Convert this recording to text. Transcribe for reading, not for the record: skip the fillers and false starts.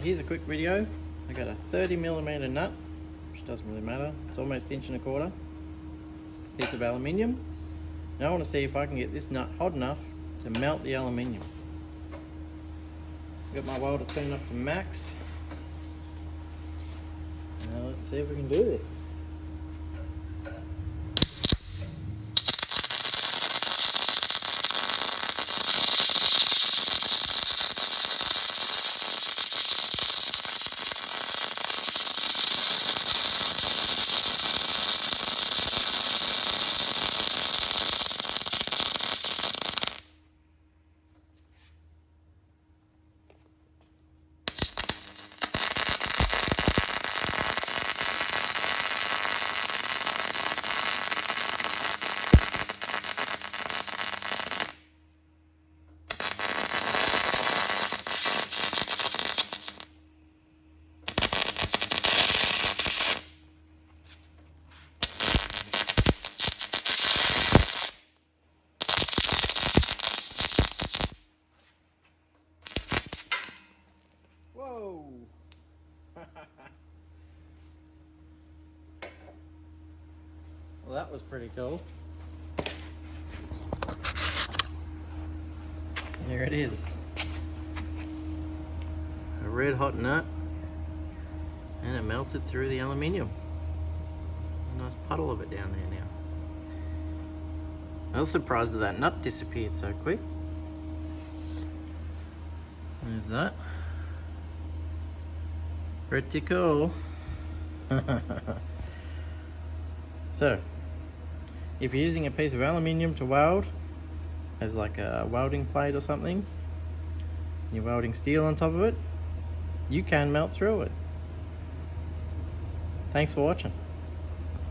Here's a quick video. I got a 30mm nut, which doesn't really matter. It's almost 1.25 inch. Piece of aluminium. Now I want to see if I can get this nut hot enough to melt the aluminium. Got my welder turned up to max. Now let's see if we can do this. Whoa! Well, that was pretty cool. There it is. A red hot nut, and it melted through the aluminium. A nice puddle of it down there now. I was surprised that nut disappeared so quick. There's that. Pretty cool. So, if you're using a piece of aluminium to weld, as like a welding plate or something, you're welding steel on top of it, you can melt through it. Thanks for watching.